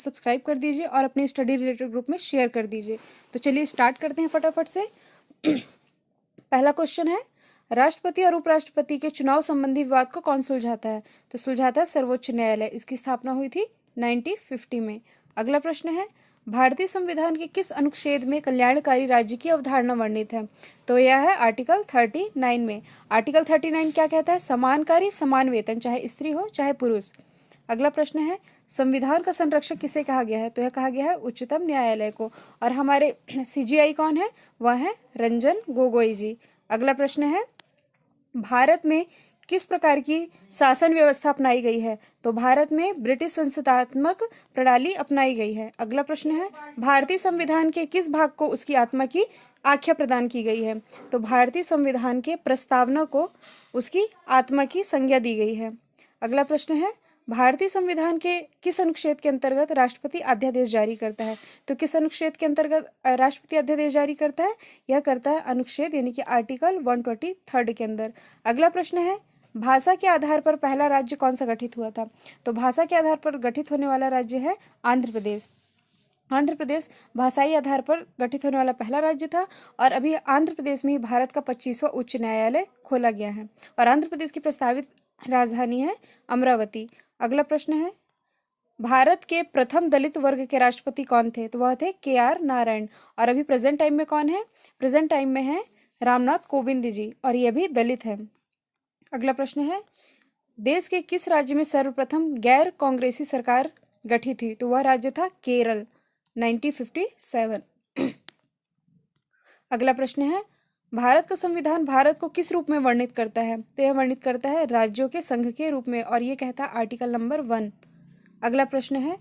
Subscribe कर दीजिए और अपने स्टडी रिलेटेड ग्रुप में शेयर कर दीजिए। तो चलिए स्टार्ट करते हैं फटाफट से। पहला क्वेश्चन है, राष्ट्रपति और उपराष्ट्रपति के चुनाव संबंधी विवाद को कौन सुलझाता है? तो सुलझाता है सर्वोच्च न्यायालय। इसकी स्थापना हुई थी 1950 में। अगला प्रश्न है, भारतीय संविधान के किस अनुच्छेद में कल्याणकारी राज्य की अवधारणा वर्णित है? तो यह है आर्टिकल 39 में। आर्टिकल 39 क्या कहता है? समान कार्य समान वेतन, चाहे स्त्री हो चाहे पुरुष। अगला प्रश्न है, संविधान का संरक्षक किसे कहा गया है? तो यह कहा गया है उच्चतम न्यायालय को। और हमारे सीजीआई कौन है? वह है रंजन गोगोई जी। अगला प्रश्न है, भारत में किस प्रकार की शासन व्यवस्था अपनाई गई है? तो भारत में ब्रिटिश संसदात्मक प्रणाली अपनाई गई है। अगला प्रश्न है, भारतीय संविधान के किस भाग को उसकी आत्मा की आख्या प्रदान की गई है? तो भारतीय संविधान के प्रस्तावना को उसकी आत्मा की संज्ञा दी गई है। अगला प्रश्न है, भारतीय संविधान के किस अनुच्छेद के अंतर्गत राष्ट्रपति अध्यादेश जारी करता है? तो किस अनुच्छेद के अंतर्गत राष्ट्रपति अध्यादेश जारी करता है? यह करता है अनुच्छेद यानी कि आर्टिकल 123 के अंदर। अगला प्रश्न है, भाषा के आधार पर पहला राज्य कौन सा गठित हुआ था? तो भाषा के आधार पर गठित होने वाला राज्य है आंध्र प्रदेश। आंध्र प्रदेश भाषाई आधार पर गठित होने वाला पहला राज्य था। और अभी आंध्र प्रदेश में ही भारत का 25वां उच्च न्यायालय खोला गया है। और आंध्र प्रदेश की प्रस्तावित राजधानी है अमरावती। अगला प्रश्न है, भारत के प्रथम दलित वर्ग के राष्ट्रपति कौन थे? तो वह थे KR नारायण। और अभी प्रेजेंट टाइम में कौन है? प्रेजेंट टाइम में है रामनाथ कोविंद जी, और ये भी दलित है। अगला प्रश्न है, देश के किस राज्य में सर्वप्रथम गैर कांग्रेसी सरकार गठित हुई? तो वह राज्य था केरल, 1957। अगला प्रश्न है, भारत का संविधान भारत को किस रूप में वर्णित करता है? तो यह वर्णित करता है राज्यों के संघ के रूप में, और ये कहता है आर्टिकल नंबर 1। अगला प्रश्न है,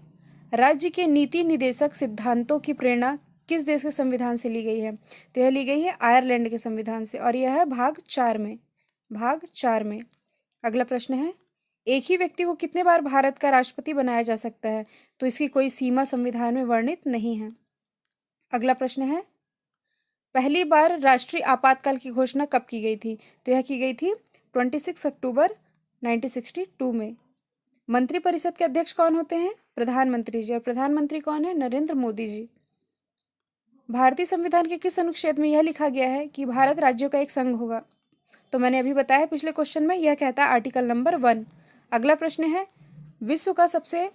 राज्य के नीति निदेशक सिद्धांतों की प्रेरणा किस देश के संविधान से ली गई है? तो यह ली गई है आयरलैंड के संविधान से, और यह है भाग 4 में। अगला प्रश्न है, एक ही व्यक्ति को कितने बार भारत का राष्ट्रपति बनाया जा सकता है? तो इसकी कोई सीमा संविधान में वर्णित नहीं है। अगला प्रश्न है, पहली बार राष्ट्रीय आपातकाल की घोषणा कब की गई थी? तो यह की गई थी 26 अक्टूबर 1962 में। मंत्रिपरिषद के अध्यक्ष कौन होते हैं? प्रधानमंत्री जी। और प्रधानमंत्री कौन है? नरेंद्र मोदी जी। भारतीय संविधान के किस अनुच्छेद में यह लिखा गया है कि भारत राज्यों का एक संघ होगा? तो मैंने अभी बताया पिछले क्वेश्चन में, यह कहता है आर्टिकल नंबर 1। अगला प्रश्न है, विश्व का सबसे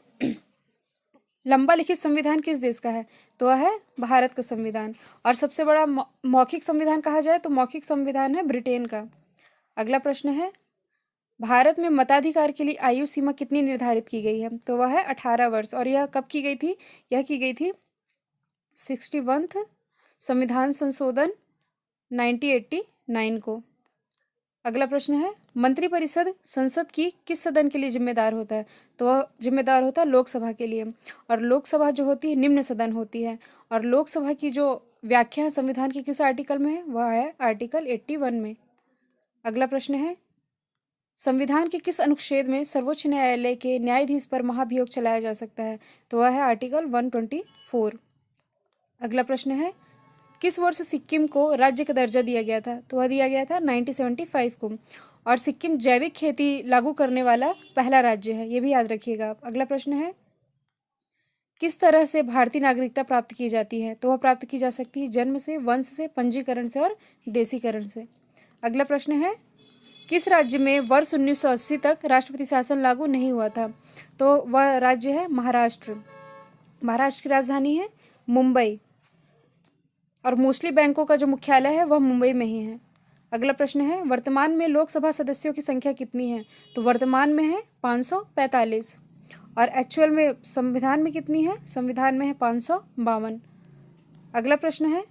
लंबा लिखित संविधान किस देश का है? तो वह है भारत का संविधान। और सबसे बड़ा मौखिक संविधान कहा जाए तो मौखिक संविधान है ब्रिटेन का। अगला प्रश्न है, भारत में मताधिकार के लिए आयु सीमा कितनी निर्धारित की गई है? तो वह है 18 वर्ष। और यह कब की गई थी? यह की गई थी 61th संविधान संशोधन 1989 को। अगला प्रश्न है, मंत्रिपरिषद संसद की किस सदन के लिए जिम्मेदार होता है? तो वह जिम्मेदार होता है लोकसभा के लिए। और लोकसभा जो होती है निम्न सदन होती है। और लोकसभा की जो व्याख्या संविधान के किस आर्टिकल में है? वह है आर्टिकल 81 में। अगला प्रश्न है, संविधान के किस अनुच्छेद में सर्वोच्च न्यायालय के न्यायाधीश पर महाभियोग चलाया जा सकता है? तो वह है आर्टिकल 124। अगला प्रश्न है, किस वर्ष सिक्किम को राज्य का दर्जा दिया गया था? तो वह दिया गया था 1975 को। और सिक्किम जैविक खेती लागू करने वाला पहला राज्य है, ये भी याद रखिएगा आप। अगला प्रश्न है, किस तरह से भारतीय नागरिकता प्राप्त की जाती है? तो वह प्राप्त की जा सकती है जन्म से, वंश से, पंजीकरण से और देशीकरण से। अगला प्रश्न है, किस राज्य में वर्ष 1980 तक राष्ट्रपति शासन लागू नहीं हुआ था? तो वह राज्य है महाराष्ट्र। महाराष्ट्र की राजधानी है मुंबई। और मोस्टली बैंकों का जो मुख्यालय है वह मुंबई में ही है। अगला प्रश्न है, वर्तमान में लोकसभा सदस्यों की संख्या कितनी है? तो वर्तमान में है 545। और एक्चुअल में संविधान में कितनी है? संविधान में है 552। अगला प्रश्न है,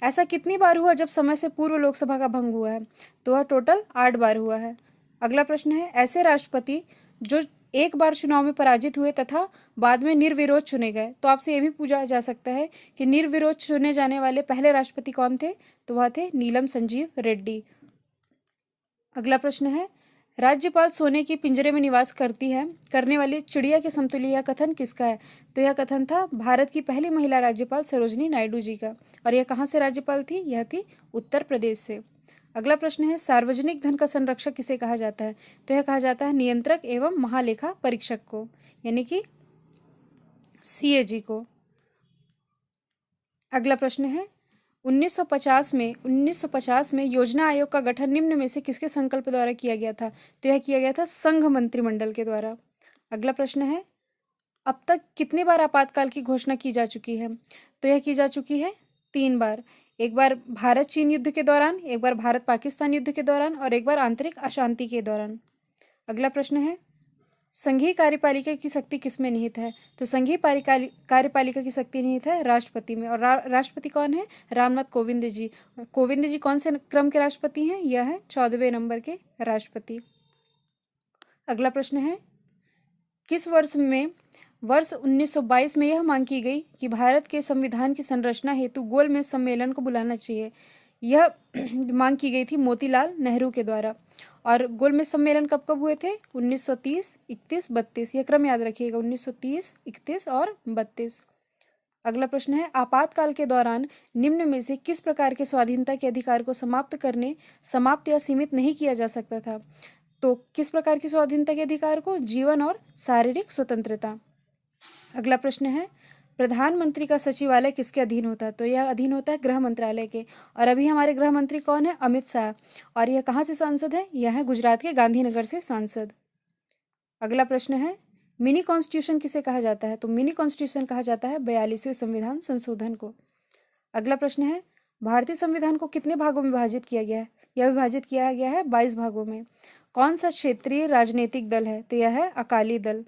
ऐसा कितनी बार हुआ जब समय से पूर्व लोकसभा का भंग हुआ है? तो वह टोटल 8 बार हुआ है। अगला प्रश्न है, ऐसे राष्ट्रपति जो एक बार चुनाव में पराजित हुए तथा बाद में निर्विरोध चुने गए। तो आपसे यह भी पूछा जा सकता है कि निर्विरोध चुने जाने वाले पहले राष्ट्रपति कौन थे? तो वह थे नीलम संजीव रेड्डी। अगला प्रश्न है, राज्यपाल सोने के पिंजरे में निवास करने वाली चिड़िया के समतुल्य यह कथन किसका है? तो यह कथन था भारत की पहली महिला राज्यपाल सरोजिनी नायडू जी का। और यह कहाँ से राज्यपाल थी? यह थी उत्तर प्रदेश से। अगला प्रश्न है, सार्वजनिक धन का संरक्षक किसे कहा जाता है? तो यह कहा जाता है नियंत्रक एवं महालेखा परीक्षक को, यानी कि CAG को। अगला प्रश्न है 1950 में योजना आयोग का गठन निम्न में से किसके संकल्प द्वारा किया गया था? तो यह किया गया था संघ मंत्रिमंडल के द्वारा। अगला प्रश्न है अब तक कितनी बार आपातकाल की घोषणा की जा चुकी है? तो यह की जा चुकी है 3 बार। एक बार भारत चीन युद्ध के दौरान, एक बार भारत पाकिस्तान युद्ध के दौरान और एक बार आंतरिक अशांति के दौरान। अगला प्रश्न है संघीय कार्यपालिका की शक्ति किसमें निहित है? तो संघीय कार्यपालिका की शक्ति निहित है राष्ट्रपति में। और राष्ट्रपति कौन है? रामनाथ कोविंद जी। कोविंद जी कौन से क्रम के राष्ट्रपति हैं? यह है 14वें नंबर के राष्ट्रपति। अगला प्रश्न है किस वर्ष 1922 में यह मांग की गई कि भारत के संविधान की संरचना हेतु गोलमेज सम्मेलन को बुलाना चाहिए? यह मांग की गई थी मोतीलाल नेहरू के द्वारा। और गोलमेज सम्मेलन कब कब हुए थे? 1930, 31, 32। यह क्रम याद रखिएगा, 1930, 31 और 32। अगला प्रश्न है आपातकाल के दौरान निम्न में से किस प्रकार के स्वाधीनता के अधिकार को समाप्त या सीमित नहीं किया जा सकता था? तो किस प्रकार की स्वाधीनता के अधिकार को? जीवन और शारीरिक स्वतंत्रता। अगला प्रश्न है प्रधानमंत्री का सचिवालय किसके अधीन होता है? तो यह अधीन होता है गृह मंत्रालय के। और अभी हमारे गृह मंत्री कौन है? अमित शाह। और यह कहाँ से सांसद है? यह है गुजरात के गांधीनगर से सांसद। अगला प्रश्न है मिनी कॉन्स्टिट्यूशन किसे कहा जाता है? तो मिनी कॉन्स्टिट्यूशन कहा जाता है 42वें संविधान संशोधन को। अगला प्रश्न है भारतीय संविधान को कितने भागों में विभाजित किया गया है? यह विभाजित किया गया है 22 भागों में। कौन सा क्षेत्रीय राजनीतिक दल है? तो यह है अकाली दल।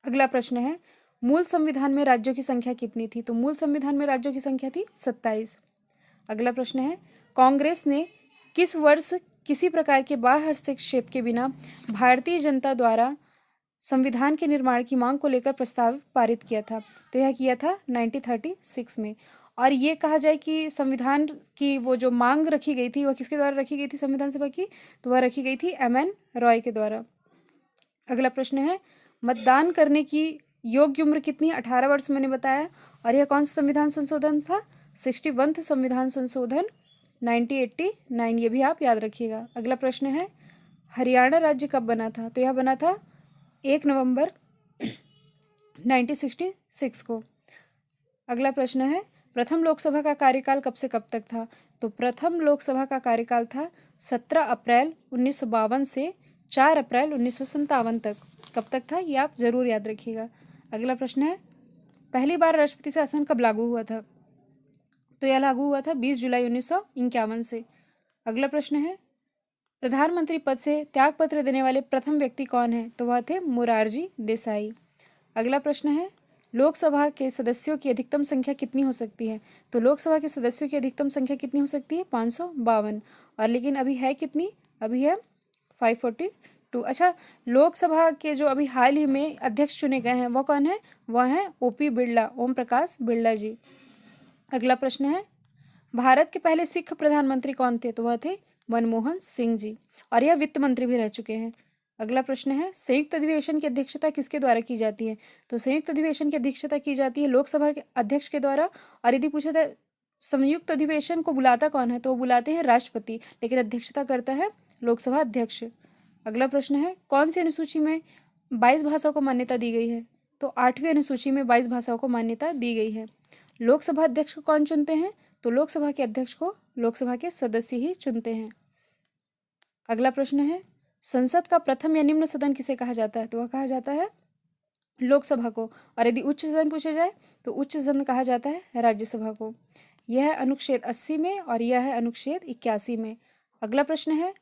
अगला प्रश्न है मूल संविधान में राज्यों की संख्या कितनी थी? तो मूल संविधान में राज्यों की संख्या थी 27। अगला प्रश्न है कांग्रेस ने किस वर्ष किसी प्रकार के बाह्य हस्तक्षेप के बिना भारतीय जनता द्वारा संविधान के निर्माण की मांग को लेकर प्रस्ताव पारित किया था? तो यह किया था 1936 में। और ये कहा जाए कि संविधान की वो जो मांग रखी गई थी वह किसके द्वारा रखी गई थी संविधान सभा की? तो वह रखी गई थी MN रॉय के द्वारा। अगला प्रश्न है मतदान करने की योग्य उम्र कितनी? 18 वर्ष मैंने बताया। और यह कौन सा संविधान संशोधन था? 61वां संविधान संशोधन 1989। ये भी आप याद रखिएगा। अगला प्रश्न है हरियाणा राज्य कब बना था? तो यह बना था 1 नवंबर 1966 को। अगला प्रश्न है प्रथम लोकसभा का कार्यकाल कब से कब तक था? तो प्रथम लोकसभा का कार्यकाल था 17 अप्रैल 1952 से 4 अप्रैल 1957 तक। कब तक था ये आप जरूर याद रखिएगा। अगला प्रश्न है पहली बार राष्ट्रपति शासन कब लागू हुआ था? तो यह लागू हुआ था 20 जुलाई 1951 से। अगला प्रश्न है प्रधानमंत्री पद से त्यागपत्र देने वाले प्रथम व्यक्ति कौन है? तो वह थे मोरारजी देसाई। अगला प्रश्न है लोकसभा के सदस्यों की अधिकतम संख्या कितनी हो सकती है? तो लोकसभा के सदस्यों की अधिकतम संख्या कितनी हो सकती है? 552। और लेकिन अभी है कितनी? अभी है 542। अच्छा, लोकसभा के जो अभी हाल ही में अध्यक्ष चुने गए हैं वह कौन है? वह है OP बिरला, ओम प्रकाश बिरला जी। अगला प्रश्न है भारत के पहले सिख प्रधानमंत्री कौन थे? तो वह थे मनमोहन सिंह जी। और यह वित्त मंत्री भी रह चुके हैं। अगला प्रश्न है संयुक्त अधिवेशन की अध्यक्षता किसके द्वारा की जाती है? तो संयुक्त अधिवेशन की अध्यक्षता की जाती है लोकसभा के अध्यक्ष के द्वारा। और यदि पूछा था संयुक्त अधिवेशन को बुलाता कौन है? तो वो बुलाते हैं राष्ट्रपति, लेकिन अध्यक्षता करता है लोकसभा अध्यक्ष। अगला प्रश्न है कौन सी अनुसूची में 22 भाषाओं को मान्यता दी गई है? तो 8वीं अनुसूची में 22 भाषाओं को मान्यता दी गई है। लोकसभा अध्यक्ष को कौन चुनते हैं? तो लोकसभा के अध्यक्ष को लोकसभा के सदस्य ही चुनते हैं। अगला प्रश्न है संसद का प्रथम या निम्न सदन किसे कहा जाता है? तो वह कहा जाता है लोकसभा को। और यदि उच्च सदन पूछा जाए तो उच्च सदन कहा जाता है राज्यसभा को। यह है अनुच्छेद 80 में और यह है अनुच्छेद 81 में। अगला प्रश्न है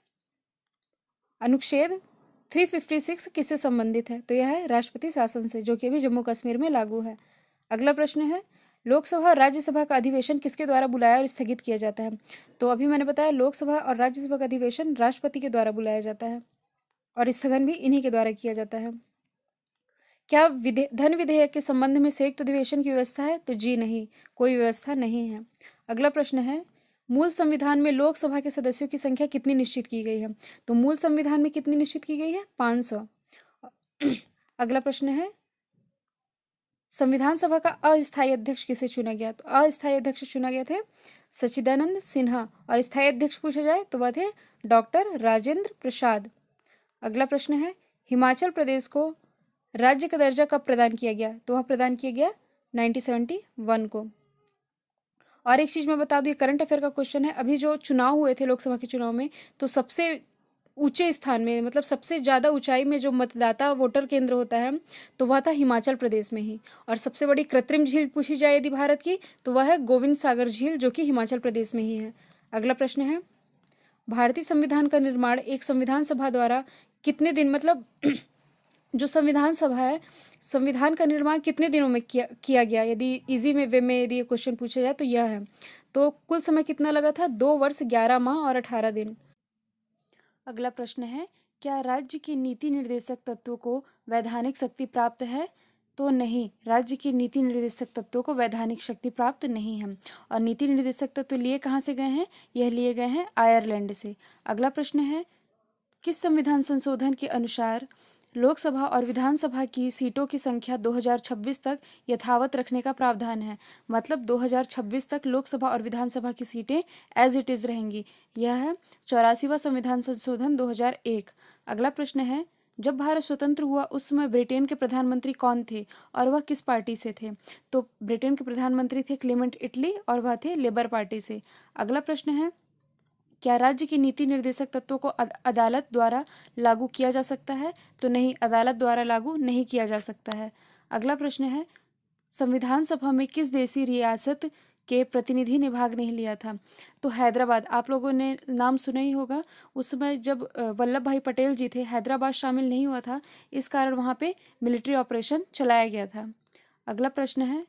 अनुच्छेद 356 किससे संबंधित है? तो यह है राष्ट्रपति शासन से, जो कि अभी जम्मू कश्मीर में लागू है। अगला प्रश्न है लोकसभा और राज्यसभा का अधिवेशन किसके द्वारा बुलाया और स्थगित किया जाता है? तो अभी मैंने बताया लोकसभा और राज्यसभा का अधिवेशन राष्ट्रपति के द्वारा बुलाया जाता है और स्थगन भी इन्हीं के द्वारा किया जाता है। क्या धन विधेयक के संबंध में संयुक्त अधिवेशन की व्यवस्था है? तो जी नहीं, कोई व्यवस्था नहीं है। अगला प्रश्न है मूल संविधान में लोकसभा के सदस्यों की संख्या कितनी निश्चित की गई है? तो मूल संविधान में कितनी निश्चित की गई है? 500। अगला प्रश्न है संविधान सभा का अस्थायी अध्यक्ष किसे चुना गया? तो अस्थायी अध्यक्ष चुना गया थे सच्चिदानंद सिन्हा। और स्थायी अध्यक्ष पूछा जाए तो वह थे डॉक्टर राजेंद्र प्रसाद। अगला प्रश्न है हिमाचल प्रदेश को राज्य का दर्जा कब प्रदान किया गया? तो वह प्रदान किया गया 1971 को। और एक चीज़ मैं बता दूँ, ये करंट अफेयर का क्वेश्चन है। अभी जो चुनाव हुए थे लोकसभा के चुनाव में, तो सबसे ऊंचे स्थान में, मतलब सबसे ज़्यादा ऊंचाई में जो मतदाता वोटर केंद्र होता है, तो वह था हिमाचल प्रदेश में ही। और सबसे बड़ी कृत्रिम झील पूछी जाए यदि भारत की, तो वह है गोविंद सागर झील, जो कि हिमाचल प्रदेश में ही है। अगला प्रश्न है, भारतीय संविधान का निर्माण एक संविधान सभा द्वारा कितने दिन, मतलब जो संविधान सभा है, संविधान का निर्माण कितने दिनों में किया गया? यदि इजी में वे में यदि ये क्वेश्चन पूछा जाए तो यह है। तो कुल समय कितना लगा था? 2 वर्ष 11 माह और 18 दिन। अगला प्रश्न है, क्या राज्य की नीति निर्देशक तत्वों को वैधानिक शक्ति प्राप्त है? तो नहीं, राज्य की नीति निर्देशक तत्वों को वैधानिक शक्ति प्राप्त नहीं है। और नीति निर्देशक तत्व लिए कहाँ से गए हैं? यह लिए गए हैं आयरलैंड से। अगला प्रश्न है, किस संविधान संशोधन के अनुसार लोकसभा और विधानसभा की सीटों की संख्या 2026 तक यथावत रखने का प्रावधान है? मतलब 2026 तक लोकसभा और विधानसभा की सीटें एज इट इज रहेंगी। यह है 84वां संविधान संशोधन 2001। अगला प्रश्न है, जब भारत स्वतंत्र हुआ उस समय ब्रिटेन के प्रधानमंत्री कौन थे और वह किस पार्टी से थे? तो ब्रिटेन के प्रधानमंत्री थे क्लेमेंट इटली और वह थे लेबर पार्टी से। अगला प्रश्न है, क्या राज्य की नीति निर्देशक तत्वों को अदालत द्वारा लागू किया जा सकता है? तो नहीं, अदालत द्वारा लागू नहीं किया जा सकता है। अगला प्रश्न है, संविधान सभा में किस देशी रियासत के प्रतिनिधि ने भाग नहीं लिया था? तो हैदराबाद। आप लोगों ने नाम सुना ही होगा, उस समय जब वल्लभ भाई पटेल जी थे, हैदराबाद शामिल नहीं हुआ था, इस कारण वहाँ पे मिलिट्री ऑपरेशन चलाया गया था। अगला प्रश्न है,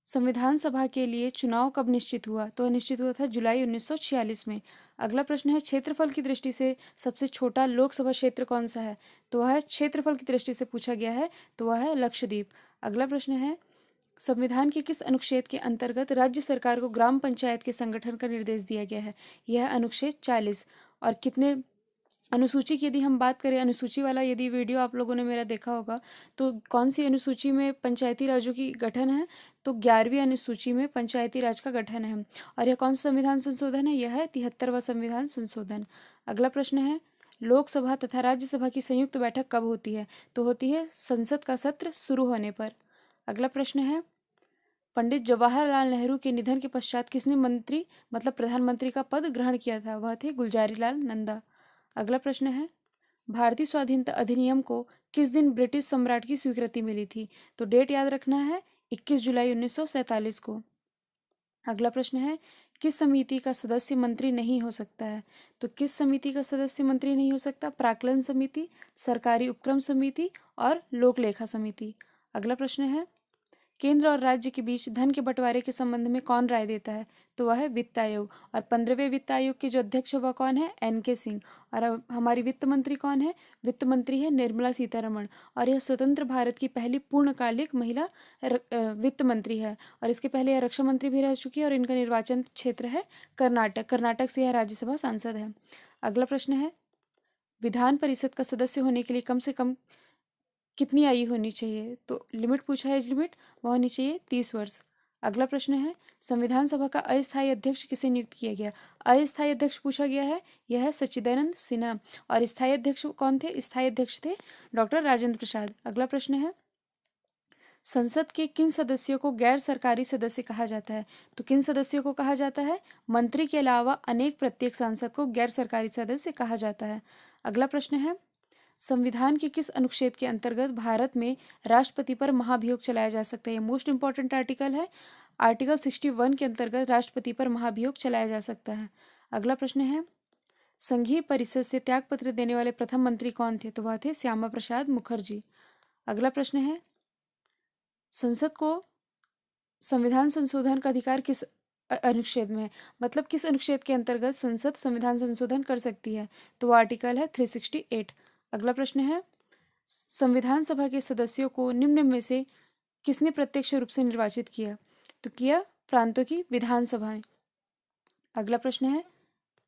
संविधान सभा के लिए चुनाव कब निश्चित हुआ? तो निश्चित हुआ था जुलाई 1946 में। अगला प्रश्न है, क्षेत्रफल की दृष्टि से सबसे छोटा लोकसभा क्षेत्र कौन सा है? तो वह है, क्षेत्रफल की दृष्टि से पूछा गया है, तो वह है लक्षद्वीप। अगला प्रश्न है, संविधान के किस अनुच्छेद के अंतर्गत राज्य सरकार को ग्राम पंचायत के संगठन का निर्देश दिया गया है? यह अनुच्छेद 40। और कितने अनुसूची की यदि हम बात करें, अनुसूची वाला यदि वीडियो आप लोगों ने मेरा देखा होगा, तो कौन सी अनुसूची में पंचायती राज्यों की गठन है? तो 11वीं अनुसूची में पंचायती राज का गठन है। और यह कौन सा संविधान संशोधन है? यह है 73वां संविधान संशोधन। अगला प्रश्न है, लोकसभा तथा राज्यसभा की संयुक्त बैठक कब होती है? तो होती है संसद का सत्र शुरू होने पर। अगला प्रश्न है, पंडित जवाहरलाल नेहरू के निधन के पश्चात किसने मंत्री, मतलब प्रधानमंत्री का पद ग्रहण किया था? वह थे गुलजारीलाल नंदा। अगला प्रश्न है, भारतीय स्वाधीनता अधिनियम को किस दिन ब्रिटिश सम्राट की स्वीकृति मिली थी? तो डेट याद रखना है, 21 जुलाई 1947 को। अगला प्रश्न है, किस समिति का सदस्य मंत्री नहीं हो सकता है? तो किस समिति का सदस्य मंत्री नहीं हो सकता? प्राक्कलन समिति, सरकारी उपक्रम समिति और लोक लेखा समिति। अगला प्रश्न है, केंद्र और राज्य के बीच धन के बंटवारे के संबंध में कौन राय देता है? तो वह है वित्त आयोग। और 15वें वित्त आयोग के जो अध्यक्ष वह कौन है? NK सिंह। और अब हमारी वित्त मंत्री कौन है? वित्त मंत्री है निर्मला सीतारमण। और यह स्वतंत्र भारत की पहली पूर्णकालिक महिला वित्त मंत्री है। और इसके पहले यह रक्षा मंत्री भी रह चुकी है। और इनका निर्वाचन क्षेत्र है कर्नाटक। कर्नाटक से यह राज्यसभा सांसद है। अगला प्रश्न है, विधान परिषद का सदस्य होने के लिए कम से कम कितनी आयु होनी चाहिए? तो लिमिट पूछा है, एज लिमिट, वह होनी चाहिए 30 वर्ष। अगला प्रश्न है, संविधान सभा का अस्थायी अध्यक्ष किसे नियुक्त किया गया? अस्थायी अध्यक्ष पूछा गया है, यह है सच्चिदानंद सिन्हा। और स्थायी अध्यक्ष कौन थे? स्थायी अध्यक्ष थे डॉक्टर राजेंद्र प्रसाद। अगला प्रश्न है, संसद के किन सदस्यों को गैर सरकारी सदस्य कहा जाता है? तो किन सदस्यों को कहा जाता है? मंत्री के अलावा अनेक प्रत्येक सांसद को गैर सरकारी सदस्य कहा जाता है। अगला प्रश्न है, संविधान के किस अनुच्छेद के अंतर्गत भारत में राष्ट्रपति पर महाभियोग चलाया जा सकता है? ये मोस्ट इंपॉर्टेंट आर्टिकल है। आर्टिकल 61 के अंतर्गत राष्ट्रपति पर महाभियोग चलाया जा सकता है। अगला प्रश्न है, संघीय परिषद से त्यागपत्र देने वाले प्रथम मंत्री कौन थे? तो वह थे श्यामा प्रसाद मुखर्जी। अगला प्रश्न है, संसद को संविधान संशोधन का अधिकार किस अनुच्छेद में है? मतलब किस अनुच्छेद के अंतर्गत संसद संविधान संशोधन कर सकती है? तो वो आर्टिकल है 368। अगला प्रश्न है, संविधान सभा के सदस्यों को निम्न में से किसने प्रत्यक्ष रूप से निर्वाचित किया? तो किया प्रांतों की विधानसभाएं। अगला प्रश्न है,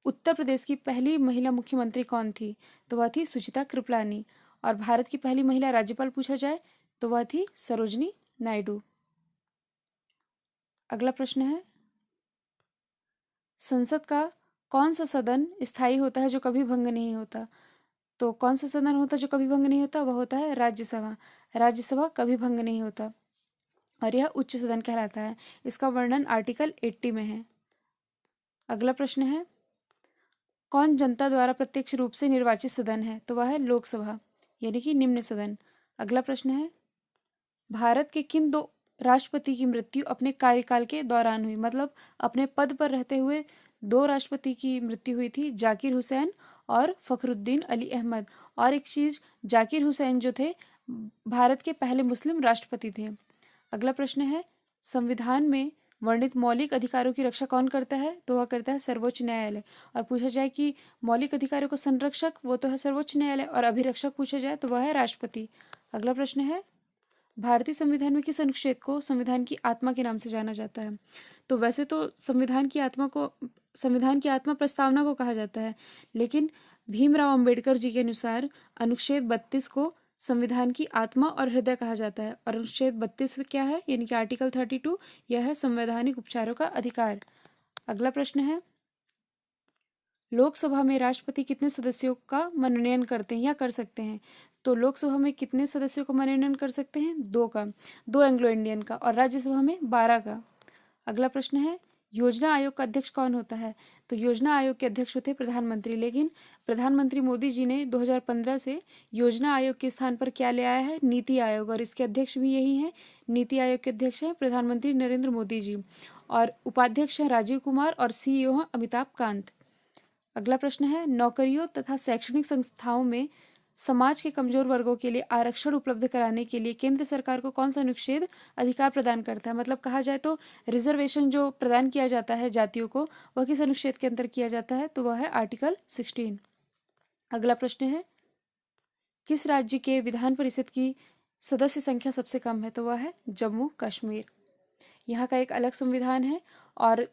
उत्तर प्रदेश की पहली महिला मुख्यमंत्री कौन थी? तो वह थी सुचिता कृपलानी। और भारत की पहली महिला राज्यपाल पूछा जाए तो वह थी सरोजनी नायडू। अगला प्रश्न है, संसद का कौन सा सदन स्थायी होता है जो कभी भंग नहीं होता? तो कौन सा सदन होता है जो कभी भंग नहीं होता? वह होता है राज्यसभा। राज्यसभा कभी भंग नहीं होता और यह उच्च सदन कहलाता है। इसका वर्णन आर्टिकल 80 में है। अगला प्रश्न है, कौन जनता द्वारा प्रत्यक्ष रूप से निर्वाचित सदन है? तो वह है लोकसभा, यानी कि निम्न सदन। अगला प्रश्न है, भारत के किन दो राष्ट्रपति की मृत्यु अपने कार्यकाल के दौरान हुई? मतलब अपने पद पर रहते हुए दो राष्ट्रपति की मृत्यु हुई थी, जाकिर हुसैन और फखरुद्दीन अली अहमद। और एक चीज, जाकिर हुसैन जो थे भारत के पहले मुस्लिम राष्ट्रपति थे। अगला प्रश्न है, संविधान में वर्णित मौलिक अधिकारों की रक्षा कौन करता है? तो वह करता है सर्वोच्च न्यायालय। और पूछा जाए कि मौलिक अधिकारों का संरक्षक, वो तो है सर्वोच्च न्यायालय, और अभिरक्षक पूछा जाए तो वह है राष्ट्रपति। अगला प्रश्न है, भारतीय संविधान में किस अनुच्छेद को संविधान की आत्मा के नाम से जाना जाता है? तो वैसे तो संविधान की आत्मा प्रस्तावना को कहा जाता है, लेकिन भीमराव अंबेडकर जी के अनुसार अनुच्छेद 32 को संविधान की आत्मा और हृदय कहा जाता है। और अनुच्छेद 32 क्या है, यानी कि आर्टिकल 32, यह है संवैधानिक उपचारों का अधिकार। अगला प्रश्न है, लोकसभा में राष्ट्रपति कितने सदस्यों का मनोनयन करते हैं या कर सकते हैं? तो लोकसभा में कितने सदस्यों का मनोनयन कर सकते हैं? 2 का, 2 एंग्लो इंडियन का, और राज्यसभा में 12 का। अगला प्रश्न है, योजना आयोग का अध्यक्ष कौन होता है? तो योजना आयोग के अध्यक्ष होते हैं प्रधानमंत्री, लेकिन प्रधानमंत्री मोदी जी ने 2015 से योजना आयोग के स्थान पर क्या ले आया है? नीति आयोग, और इसके अध्यक्ष भी यही हैं। नीति आयोग के अध्यक्ष हैं प्रधानमंत्री नरेंद्र मोदी जी, और उपाध्यक्ष हैं राजीव कुमार, और सीईओ हैं अमिताभ कांत। अगला प्रश्न है, नौकरियों तथा शैक्षणिक संस्थाओं में समाज के कमजोर वर्गों के लिए आरक्षण उपलब्ध कराने के लिए केंद्र सरकार को कौन सा अनुच्छेद अधिकार प्रदान करता है? मतलब कहा जाए तो रिजर्वेशन जो प्रदान किया जाता है जातियों को, वह किस अनुच्छेद के अंतर किया जाता है? तो वह है आर्टिकल 16। अगला प्रश्न है, किस राज्य के विधान परिषद की सदस्य संख्या सबसे कम है? तो वह है जम्मू कश्मीर। यहाँ का एक अलग संविधान है और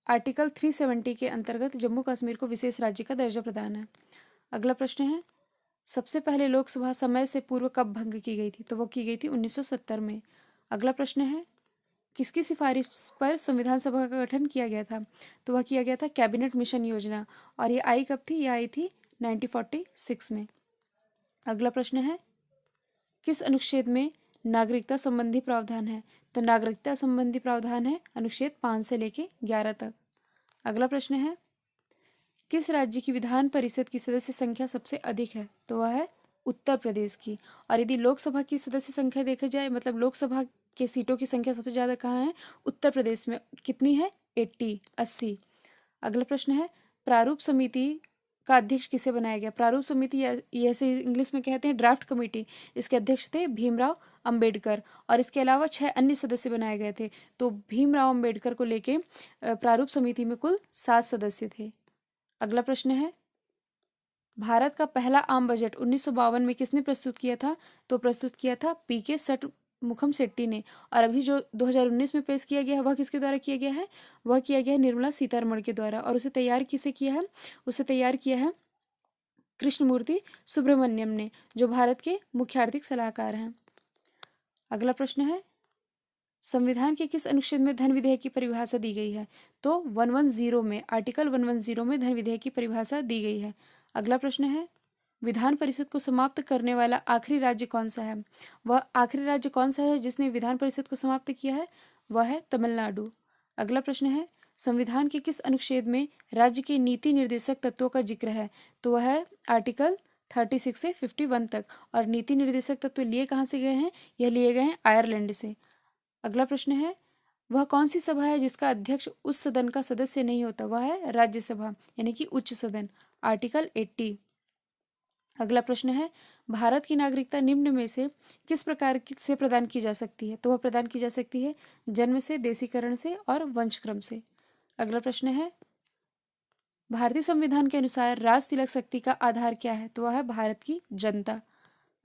आर्टिकल 370 के अंतर्गत जम्मू कश्मीर को विशेष राज्य का दर्जा प्रदान है। अगला प्रश्न है, सबसे पहले लोकसभा समय से पूर्व कब भंग की गई थी? तो वो की गई थी 1970 में। अगला प्रश्न है, किसकी सिफारिश पर संविधान सभा का गठन किया गया था? तो वह किया गया था कैबिनेट मिशन योजना, और ये आई कब थी? ये आई थी 1946 में। अगला प्रश्न है, किस अनुच्छेद में नागरिकता संबंधी प्रावधान है? तो नागरिकता संबंधी प्रावधान है अनुच्छेद 5 से लेके 11 तक। अगला प्रश्न है, किस राज्य की विधान परिषद की सदस्य संख्या सबसे अधिक है? तो वह है उत्तर प्रदेश की। और यदि लोकसभा की सदस्य संख्या देखा जाए, मतलब लोकसभा के सीटों की संख्या सबसे ज़्यादा कहाँ है? उत्तर प्रदेश में। कितनी है? 80। अगला प्रश्न है, प्रारूप समिति का अध्यक्ष किसे बनाया गया? प्रारूप समिति, ऐसे इंग्लिश में कहते हैं ड्राफ्ट कमेटी, इसके अध्यक्ष थे भीमराव अंबेडकर, और इसके अलावा 6 अन्य सदस्य बनाए गए थे। तो भीमराव अंबेडकर को लेके प्रारूप समिति में कुल 7 सदस्य थे। अगला प्रश्न है, भारत का पहला आम बजट 1952 में किसने प्रस्तुत किया था? तो प्रस्तुत किया था पीके सटमुखम शेट्टी ने। और अभी जो 2019 में पेश किया गया है, वह किसके द्वारा किया गया है? वह किया गया है निर्मला सीतारमण के द्वारा। और उसे तैयार किसे किया है? उसे तैयार किया है कृष्णमूर्ति सुब्रमण्यम ने, जो भारत के मुख्य आर्थिक सलाहकार हैं। अगला प्रश्न है, संविधान के किस अनुच्छेद में धन विधेयक की परिभाषा दी गई है? तो 110 में, आर्टिकल 110 में धन विधेयक की परिभाषा दी गई है। अगला प्रश्न है, विधान परिषद को समाप्त करने वाला आखिरी राज्य कौन सा है? वह आखिरी राज्य कौन सा है जिसने विधान परिषद को समाप्त किया है? वह है तमिलनाडु। अगला प्रश्न है, संविधान के किस अनुच्छेद में राज्य के नीति निर्देशक तत्वों का जिक्र है? तो वह है आर्टिकल 36 से 51 तक। और नीति निर्देशक तत्व लिए कहाँ से गए हैं? यह लिए गए हैं आयरलैंड से। अगला प्रश्न है, वह कौन सी सभा है जिसका अध्यक्ष उस सदन का सदस्य नहीं होता? वह है राज्यसभा, यानी कि उच्च सदन, आर्टिकल 80। अगला प्रश्न है, भारत की नागरिकता निम्न में से किस प्रकार से प्रदान की जा सकती है? तो वह प्रदान की जा सकती है जन्म से, देशीकरण से और वंशक्रम से। अगला प्रश्न है, भारतीय संविधान के अनुसार राज तिलक शक्ति का आधार क्या है? तो वह है भारत की जनता।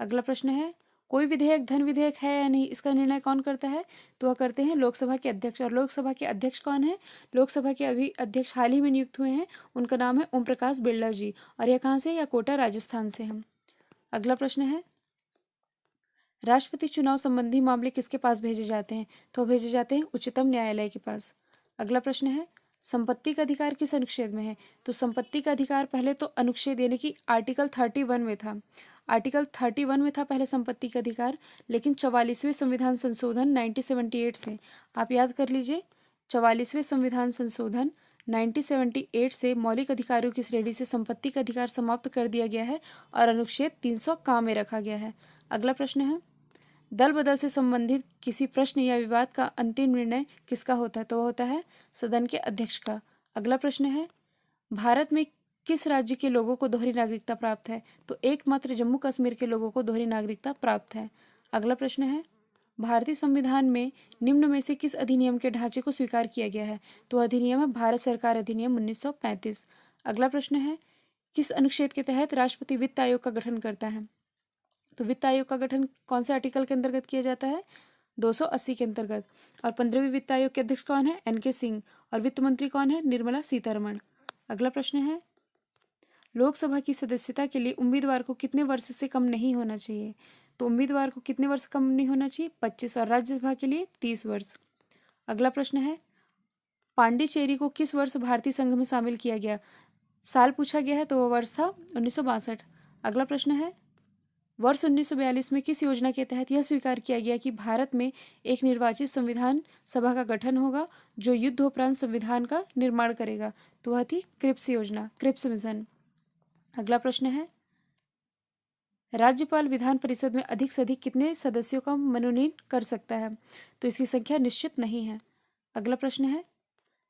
अगला प्रश्न है, कोई विधेयक धन विधेयक है या नहीं, इसका निर्णय कौन करता है? तो वह करते हैं लोकसभा के अध्यक्ष। और लोकसभा के अध्यक्ष कौन है? लोकसभा के अभी अध्यक्ष हाल ही में नियुक्त हुए हैं, उनका नाम है ओम प्रकाश बिरला जी। और यह कहाँ से? या कोटा राजस्थान से हम। अगला प्रश्न है, राष्ट्रपति चुनाव संबंधी मामले किसके पास भेजे जाते हैं? तो भेजे जाते हैं उच्चतम न्यायालय के पास। अगला प्रश्न है, संपत्ति का अधिकार किस अनुच्छेद में है? तो संपत्ति का अधिकार पहले तो अनुच्छेद यानी कि आर्टिकल 31 में था। आर्टिकल 31 में था पहले संपत्ति का अधिकार, लेकिन 44वें संविधान संशोधन 1978 से, आप याद कर लीजिए, 44वें संविधान संशोधन 1978 से मौलिक अधिकारों की श्रेणी से संपत्ति का अधिकार समाप्त कर दिया गया है और अनुच्छेद 300 काम में रखा गया है। अगला प्रश्न है, दल बदल से संबंधित किसी प्रश्न या विवाद का अंतिम निर्णय किसका होता है? तो वह होता है सदन के अध्यक्ष का। अगला प्रश्न है, भारत में किस राज्य के लोगों को दोहरी नागरिकता प्राप्त है? तो एकमात्र जम्मू कश्मीर के लोगों को दोहरी नागरिकता प्राप्त है। अगला प्रश्न है, भारतीय संविधान में निम्न में से किस अधिनियम के ढांचे को स्वीकार किया गया है? तो अधिनियम है भारत सरकार अधिनियम 1935। अगला प्रश्न है, किस अनुच्छेद के तहत राष्ट्रपति वित्त आयोग का गठन करता है? तो वित्त आयोग का गठन कौन से आर्टिकल के अंतर्गत किया जाता है? 280 के अंतर्गत। और 15वें वित्त आयोग के अध्यक्ष कौन है? एन.के. सिंह। और वित्त मंत्री कौन है? निर्मला सीतारमण। अगला प्रश्न है, लोकसभा की सदस्यता के लिए उम्मीदवार को कितने वर्ष से कम नहीं होना चाहिए? तो उम्मीदवार को कितने वर्ष कम नहीं होना चाहिए? 25। और राज्यसभा के लिए 30 वर्ष। अगला प्रश्न है, पांडिचेरी को किस वर्ष भारतीय संघ में शामिल किया गया? साल पूछा गया है तो वह वर्ष था 1962। अगला प्रश्न है, वर्ष 1942 में किस योजना के तहत यह स्वीकार किया गया कि भारत में एक निर्वाचित संविधान सभा का गठन होगा जो युद्धोपरांत संविधान का निर्माण करेगा? तो वह थी क्रिप्स योजना, क्रिप्स मिशन। अगला प्रश्न है, राज्यपाल विधान परिषद में अधिक से अधिक कितने सदस्यों का मनोनयन कर सकता है? तो इसकी संख्या निश्चित नहीं है। अगला प्रश्न है,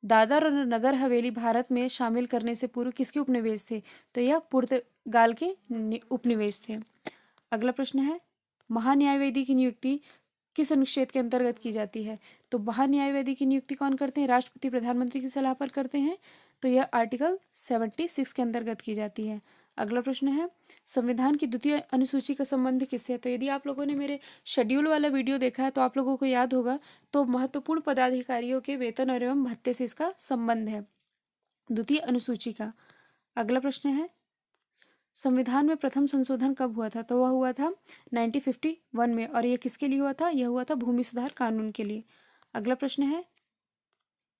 दादर और नगर हवेली भारत में शामिल करने से पूर्व किसके उपनिवेश थे? तो यह पुर्तगाल के उपनिवेश थे। अगला प्रश्न है, महान्यायवादी की नियुक्ति किस अनुच्छेद के अंतर्गत की जाती है? तो महान्यायवादी की नियुक्ति कौन करते हैं? राष्ट्रपति प्रधानमंत्री की सलाह पर करते हैं, तो यह आर्टिकल 76 के अंतर्गत की जाती है। अगला प्रश्न है, संविधान की द्वितीय अनुसूची का संबंध किससे है? तो यदि आप लोगों ने मेरे शेड्यूल वाला वीडियो देखा है तो आप लोगों को याद होगा, तो महत्वपूर्ण पदाधिकारियों के वेतन और एवं भत्ते से इसका संबंध है, द्वितीय अनुसूची का। अगला प्रश्न है, संविधान में प्रथम संशोधन कब हुआ था? तो वह हुआ था 1951 में। और यह किसके लिए हुआ था? यह हुआ था भूमि सुधार कानून के लिए। अगला प्रश्न है,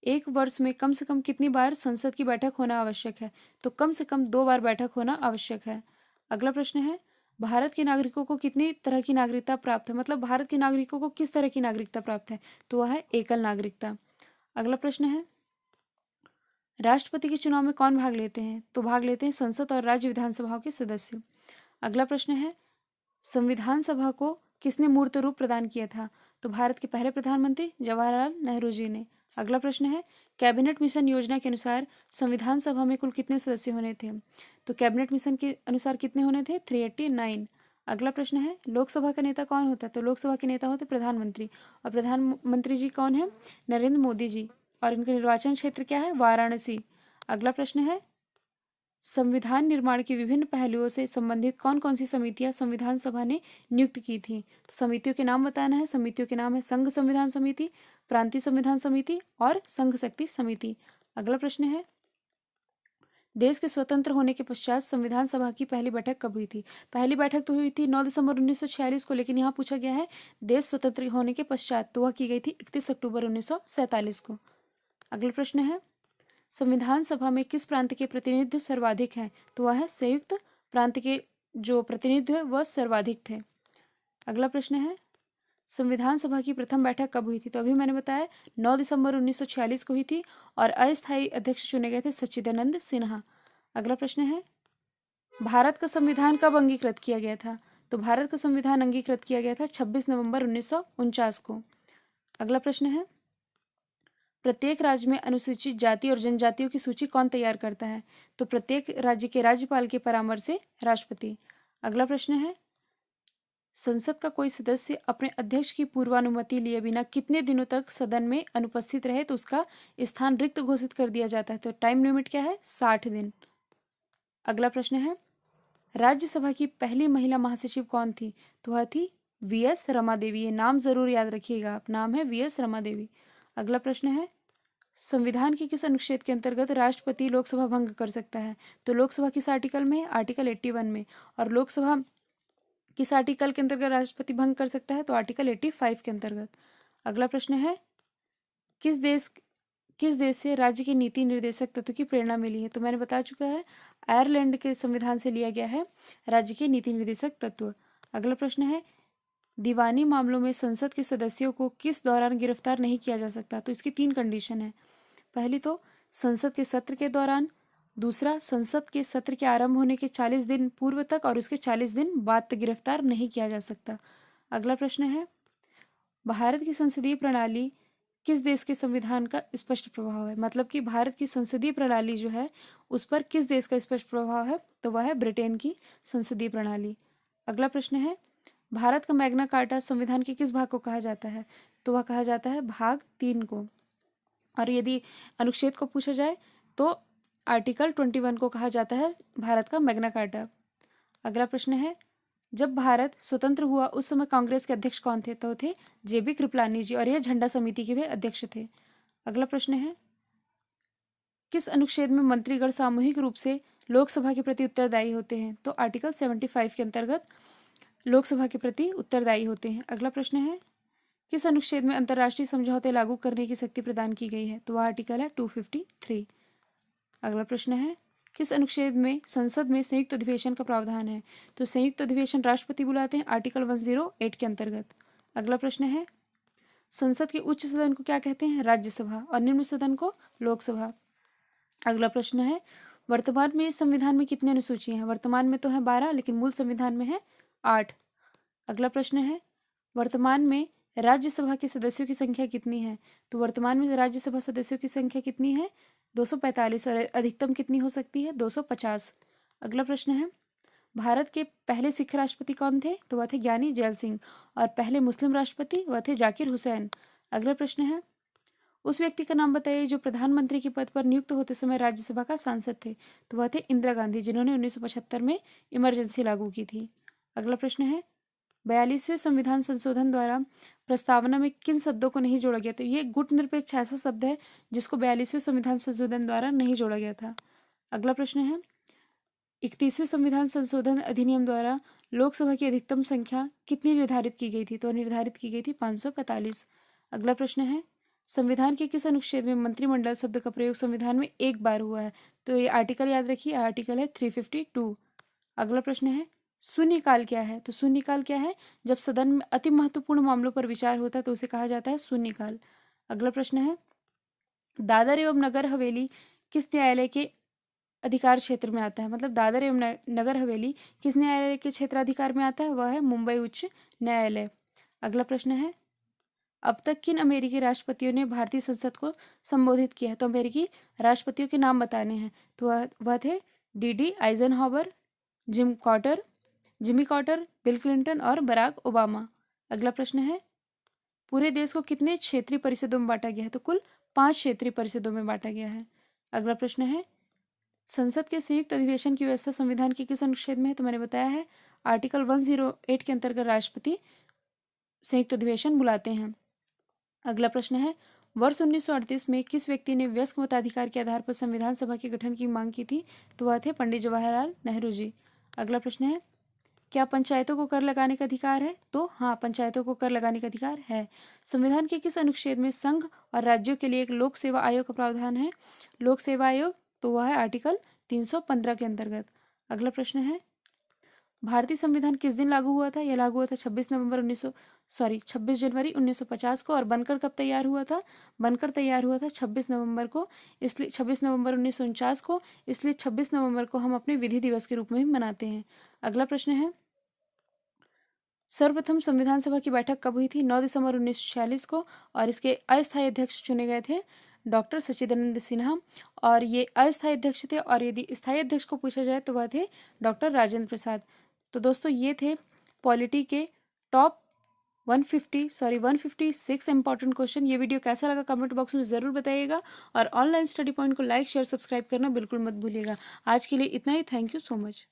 एक वर्ष में कम से कम कितनी बार संसद की बैठक होना आवश्यक है? तो कम से कम 2 बार बैठक होना आवश्यक है। अगला प्रश्न है, भारत के नागरिकों को कितनी तरह की नागरिकता प्राप्त है? मतलब भारत के नागरिकों को किस तरह की नागरिकता प्राप्त है? तो वह है एकल नागरिकता। अगला प्रश्न है, राष्ट्रपति के चुनाव में कौन भाग लेते हैं? तो भाग लेते हैं संसद और राज्य विधानसभाओं के सदस्य। अगला प्रश्न है, संविधान सभा को किसने मूर्त रूप प्रदान किया था? तो भारत के पहले प्रधानमंत्री जवाहरलाल नेहरू जी ने। अगला प्रश्न है, कैबिनेट मिशन योजना के अनुसार संविधान सभा में कुल कितने सदस्य होने थे? तो कैबिनेट मिशन के अनुसार कितने होने थे? 389। अगला प्रश्न है, लोकसभा का नेता कौन होता है? तो लोकसभा के नेता होते प्रधानमंत्री। और प्रधानमंत्री जी कौन है? नरेंद्र मोदी जी। और इनका निर्वाचन क्षेत्र क्या है? वाराणसी। अगला प्रश्न है, संविधान निर्माण के विभिन्न पहलुओं से संबंधित कौन कौन सी समितियां संविधान सभा ने नियुक्त की थी? तो समितियों के नाम बताना है। समितियों के नाम है संघ संविधान समिति, प्रांतीय संविधान समिति और संघ शक्ति समिति। अगला प्रश्न है, देश के स्वतंत्र होने के पश्चात संविधान सभा की पहली बैठक कब हुई थी? पहली बैठक तो हुई थी 9 दिसंबर 1946 को, लेकिन यहाँ पूछा गया है देश स्वतंत्र होने के पश्चात, तो वह की गई थी 31 अक्टूबर 1947 को। अगला प्रश्न है, संविधान सभा में किस प्रांत के प्रतिनिधि सर्वाधिक हैं? तो वह है संयुक्त प्रांत के जो प्रतिनिधि है वह सर्वाधिक थे। अगला प्रश्न है, संविधान सभा की प्रथम बैठक कब हुई थी? तो अभी मैंने बताया 9 दिसंबर 1946 को हुई थी और अस्थायी अध्यक्ष चुने गए थे सच्चिदानंद सिन्हा। अगला प्रश्न है, भारत का संविधान कब अंगीकृत किया गया था? तो भारत का संविधान अंगीकृत किया गया था 26 नवंबर 1949 को। अगला प्रश्न है, प्रत्येक राज्य में अनुसूचित जाति और जनजातियों की सूची कौन तैयार करता है? तो प्रत्येक राज्य के राज्यपाल के परामर्श से राष्ट्रपति। अगला प्रश्न है, संसद का कोई सदस्य अपने अध्यक्ष की पूर्वानुमति लिए बिना कितने दिनों तक सदन में अनुपस्थित रहे तो उसका स्थान रिक्त घोषित कर दिया जाता है? तो टाइम लिमिट क्या है? 60 दिन। अगला प्रश्न है, राज्यसभा की पहली महिला महासचिव कौन थी? तो वह थी वी.एस. रमा देवी। ये नाम जरूर याद रखिएगा आप, नाम है वी.एस. रमा देवी। अगला प्रश्न है, संविधान के किस अनुच्छेद के अंतर्गत राष्ट्रपति लोकसभा भंग कर सकता है? तो लोकसभा किस आर्टिकल में? आर्टिकल 81 में। और लोकसभा किस आर्टिकल के अंतर्गत राष्ट्रपति भंग कर सकता है? तो आर्टिकल 85 के अंतर्गत। अगला प्रश्न है, किस देश किस देश से राज्य के नीति निर्देशक तत्व की प्रेरणा मिली है? तो मैंने बता चुका है, आयरलैंड के संविधान से लिया गया है राज्य के नीति निर्देशक तत्व। अगला प्रश्न है, दीवानी मामलों में संसद के सदस्यों को किस दौरान गिरफ्तार नहीं किया जा सकता? तो इसकी 3 कंडीशन है। पहली तो संसद के सत्र के दौरान, दूसरा संसद के सत्र के आरंभ होने के 40 दिन पूर्व तक और उसके 40 दिन बाद तक गिरफ्तार नहीं किया जा सकता। अगला प्रश्न है, भारत की संसदीय प्रणाली किस देश के संविधान का स्पष्ट प्रभाव है? मतलब कि भारत की संसदीय प्रणाली जो है उस पर किस देश का स्पष्ट प्रभाव है? तो वह है ब्रिटेन की संसदीय प्रणाली। अगला प्रश्न है, भारत का मैग्ना कार्टा संविधान के किस भाग को कहा जाता है? तो वह कहा जाता है भाग 3 को। और यदि अनुच्छेद को पूछा जाए तो आर्टिकल 21 को कहा जाता है भारत का मैग्ना कार्टा। अगला प्रश्न है, जब भारत स्वतंत्र हुआ उस समय कांग्रेस के अध्यक्ष कौन थे? तो थे जेबी कृपलानी जी, और यह झंडा समिति के भी अध्यक्ष थे। अगला प्रश्न है, किस अनुच्छेद में मंत्रीगण सामूहिक रूप से लोकसभा के प्रति उत्तरदायी होते हैं? तो आर्टिकल 75 के अंतर्गत लोकसभा के प्रति उत्तरदायी होते हैं। अगला प्रश्न है, किस अनुच्छेद में अंतर्राष्ट्रीय समझौते लागू करने की शक्ति प्रदान की गई है? तो वह आर्टिकल है 253। अगला प्रश्न है, किस अनुच्छेद में संसद में संयुक्त अधिवेशन का प्रावधान है? तो संयुक्त अधिवेशन राष्ट्रपति बुलाते हैं आर्टिकल 108 के अंतर्गत। अगला प्रश्न है, संसद के उच्च सदन को क्या कहते हैं? राज्यसभा, और निम्न सदन को लोकसभा। अगला प्रश्न है, वर्तमान में संविधान में कितनी अनुसूचियां हैं? वर्तमान में तो है 12, लेकिन मूल संविधान में है 8। अगला प्रश्न है, वर्तमान में राज्यसभा के सदस्यों की संख्या कितनी है? तो वर्तमान में राज्यसभा सदस्यों की संख्या कितनी है? 245, और अधिकतम कितनी हो सकती है? 250। अगला प्रश्न है, भारत के पहले सिख राष्ट्रपति कौन थे? तो वह थे ज्ञानी जैल सिंह, और पहले मुस्लिम राष्ट्रपति वह थे जाकिर हुसैन। अगला प्रश्न है, उस व्यक्ति का नाम बताइए जो प्रधानमंत्री के पद पर नियुक्त होते समय राज्यसभा का सांसद थे। तो वह थे इंदिरा गांधी, जिन्होंने 1975 में इमरजेंसी लागू की थी। अगला प्रश्न है, 42वें संविधान संशोधन द्वारा प्रस्तावना में किन शब्दों को नहीं जोड़ा गया? तो ये गुटनिरपेक्ष ऐसा शब्द है जिसको 42वें संविधान संशोधन द्वारा नहीं जोड़ा गया था। अगला प्रश्न है, 31वें संविधान संशोधन अधिनियम द्वारा लोकसभा की अधिकतम संख्या कितनी निर्धारित की गई थी? तो निर्धारित की गई थी 545। अगला प्रश्न है, संविधान के किस अनुच्छेद में मंत्रिमंडल शब्द का प्रयोग संविधान में एक बार हुआ है? तो ये आर्टिकल याद रखिए, आर्टिकल है 352। अगला प्रश्न है, शून्यकाल क्या है? तो शून्यकाल क्या है? जब सदन में अति महत्वपूर्ण मामलों पर विचार होता है तो उसे कहा जाता है शून्यकाल। अगला प्रश्न है, दादर एवं नगर हवेली किस न्यायालय के अधिकार क्षेत्र में आता है? मतलब दादर एवं नगर हवेली किस न्यायालय के क्षेत्राधिकार में आता है? वह है मुंबई उच्च न्यायालय। अगला प्रश्न है, अब तक किन अमेरिकी राष्ट्रपतियों ने भारतीय संसद को संबोधित किया है? तो अमेरिकी राष्ट्रपतियों के नाम बताने हैं। तो वह थे D Eisenhower, Jimmy Carter, bill Clinton और बराक ओबामा। अगला प्रश्न है, पूरे देश को कितने क्षेत्रीय परिषदों में बांटा गया है? तो कुल 5 क्षेत्रीय परिषदों में बांटा गया है। अगला प्रश्न है, संसद के संयुक्त अधिवेशन की व्यवस्था संविधान के किस अनुच्छेद में है? तो मैंने बताया है आर्टिकल 108 के अंतर्गत राष्ट्रपति संयुक्त अधिवेशन बुलाते हैं। अगला प्रश्न है, वर्ष 1938 में किस व्यक्ति ने वयस्क मताधिकार के आधार पर संविधान सभा के गठन की मांग की थी? तो वह थे पंडित जवाहरलाल नेहरू जी। अगला प्रश्न है, क्या पंचायतों को कर लगाने का अधिकार है? तो हाँ, पंचायतों को कर लगाने का अधिकार है। संविधान के किस अनुच्छेद में संघ और राज्यों के लिए एक लोक सेवा आयोग का प्रावधान है? लोक सेवा आयोग, तो वह है आर्टिकल 315 के अंतर्गत। अगला प्रश्न है, भारतीय संविधान किस दिन लागू हुआ था? यह लागू हुआ था 26 जनवरी 1950 को। और बनकर कब तैयार हुआ था? बनकर तैयार हुआ था 26 नवंबर को, इसलिए 26 नवंबर 1949 को, इसलिए 26 नवंबर को हम अपने विधि दिवस के रूप में भी मनाते हैं। अगला प्रश्न है, सर्वप्रथम संविधान सभा की बैठक कब हुई थी? 9 दिसंबर 1946 को, और इसके अस्थायी अध्यक्ष चुने गए थे डॉक्टर सच्चिदानंद सिन्हा, और ये अस्थायी अध्यक्ष थे। और यदि स्थायी अध्यक्ष को पूछा जाए तो वह थे डॉक्टर राजेंद्र प्रसाद। तो दोस्तों, ये थे पॉलिटी के टॉप 156 इंपॉर्टेंट क्वेश्चन। ये वीडियो कैसा लगा कमेंट बॉक्स में ज़रूर बताइएगा, और ऑनलाइन स्टडी पॉइंट को लाइक शेयर सब्सक्राइब करना बिल्कुल मत भूलिएगा। आज के लिए इतना ही। Thank you so much.